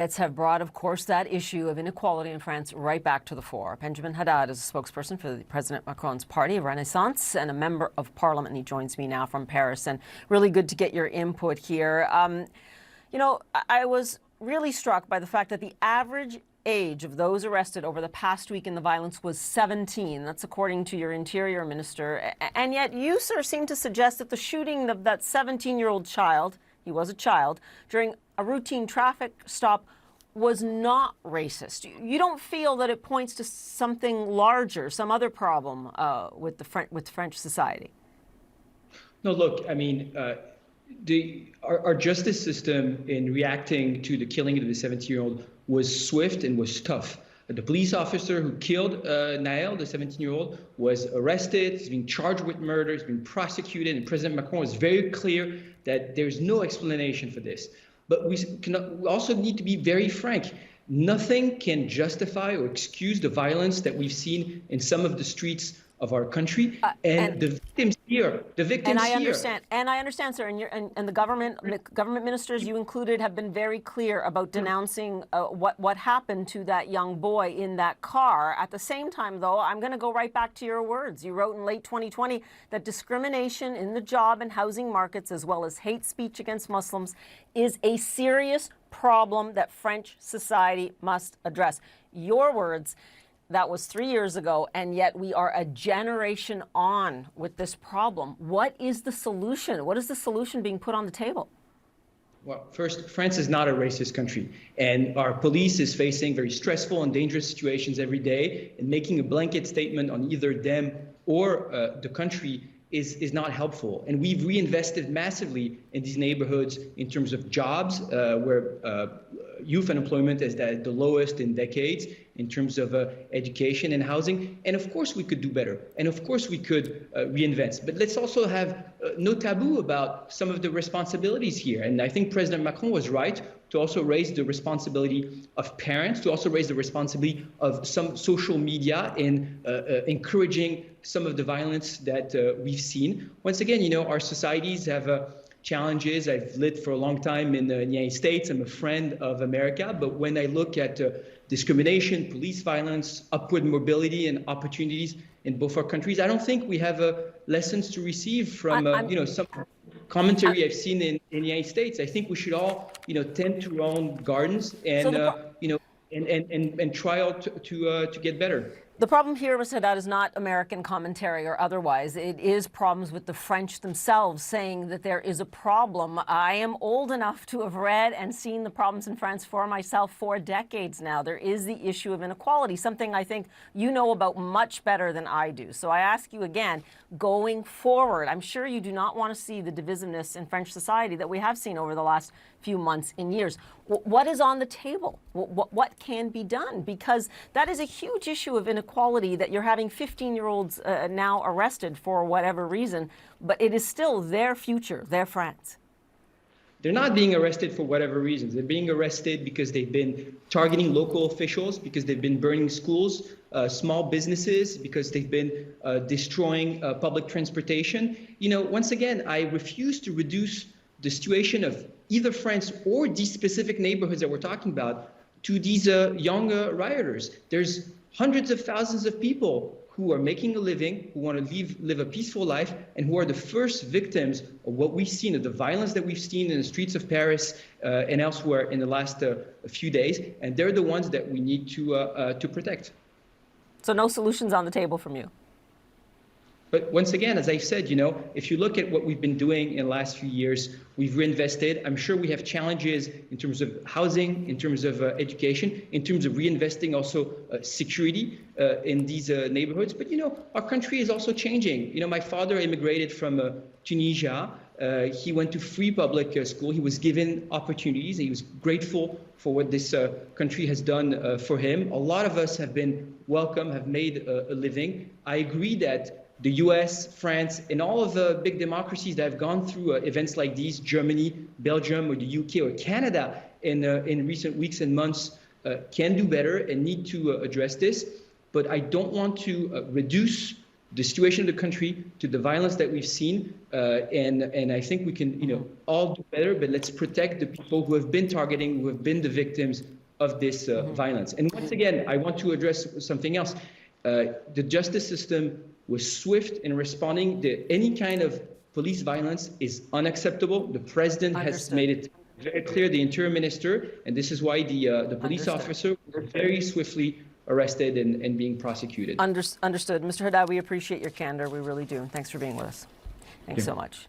It's have brought, of course, that issue of inequality in France right back to the fore. Benjamin Haddad is a spokesperson for President Macron's party, Renaissance, and a member of parliament. And he joins me now from Paris. And really good to get your input here. I was really struck by the fact that the average age of those arrested over the past week in the violence was 17. That's according to your interior minister. And yet you, sir, seem to suggest that the shooting of that 17-year-old child, he was a child, during a routine traffic stop was not racist. You don't feel that it points to something larger, some other problem with French society? No, look, I mean, our justice system in reacting to the killing of the 17-year-old was swift and was tough. The police officer who killed Nahel, the 17-year-old, was arrested. He's being charged with murder. He's been prosecuted. And President Macron was very clear that there's no explanation for this. But we also need to be very frank. Nothing can justify or excuse the violence that we've seen in some of the streets of our country, and the victims here. And I understand, sir. And the government ministers you included have been very clear about denouncing what happened to that young boy in that car. At the same time, though, I'm going to go right back to your words. You wrote in late 2020 that discrimination in the job and housing markets, as well as hate speech against Muslims, is a serious problem that French society must address. Your words. That was 3 years ago, and yet we are a generation on with this problem. What is the solution? What is the solution being put on the table? Well, first, France is not a racist country, and our police is facing very stressful and dangerous situations every day, and making a blanket statement on either them or the country is not helpful. And we've reinvested massively in these neighborhoods in terms of jobs, where youth unemployment is at the lowest in decades, in terms of education and housing. And of course we could do better. And of course we could reinvest. But let's also have no taboo about some of the responsibilities here. And I think President Macron was right to also raise the responsibility of parents, to also raise the responsibility of some social media in encouraging some of the violence that we've seen. Once again, our societies have challenges. I've lived for a long time in the United States. I'm a friend of America. But when I look at discrimination, police violence, upward mobility, and opportunities in both our countries, I don't think we have lessons to receive from some commentary I've seen in the United States. I think we should all tend to our own gardens and and try out to get better. The problem here, Mr. Haddad, is not American commentary or otherwise. It is problems with the French themselves saying that there is a problem. I am old enough to have read and seen the problems in France for myself for decades now. There is the issue of inequality, something I think you know about much better than I do. So I ask you again, going forward, I'm sure you do not want to see the divisiveness in French society that we have seen over the last few months and years. What is on the table? What can be done? Because that is a huge issue of inequality that you're having 15-year-olds now arrested for whatever reason, but it is still their future, their France. They're not being arrested for whatever reasons. They're being arrested because they've been targeting local officials, because they've been burning schools, small businesses, because they've been destroying public transportation. Once again, I refuse to reduce the situation of either France or these specific neighborhoods that we're talking about to these young rioters. There's hundreds of thousands of people who are making a living, who want to live a peaceful life, and who are the first victims of what we've seen, of the violence that we've seen in the streets of Paris and elsewhere in the last few days. And they're the ones that we need to protect. So no solutions on the table from you? But once again, as I said, if you look at what we've been doing in the last few years, we've reinvested. I'm sure we have challenges in terms of housing, in terms of education, in terms of reinvesting also security in these neighborhoods. But, our country is also changing. My father immigrated from Tunisia. He went to free public school. He was given opportunities. He was grateful for what this country has done for him. A lot of us have been welcome, have made a living. I agree that the US, France, and all of the big democracies that have gone through events like these, Germany, Belgium, or the UK, or Canada, in recent weeks and months, can do better and need to address this. But I don't want to reduce the situation of the country, to the violence that we've seen, and I think we can, all do better. But let's protect the people who have been targeting, who have been the victims of this violence. And once again, I want to address something else. The justice system was swift in responding. Any kind of police violence is unacceptable. The president has made it very clear, the interior minister, and this is why the police officer were very swiftly arrested and being prosecuted. Understood. Mr. Haddad, we appreciate your candor. We really do. Thanks for being with us. Thanks so much.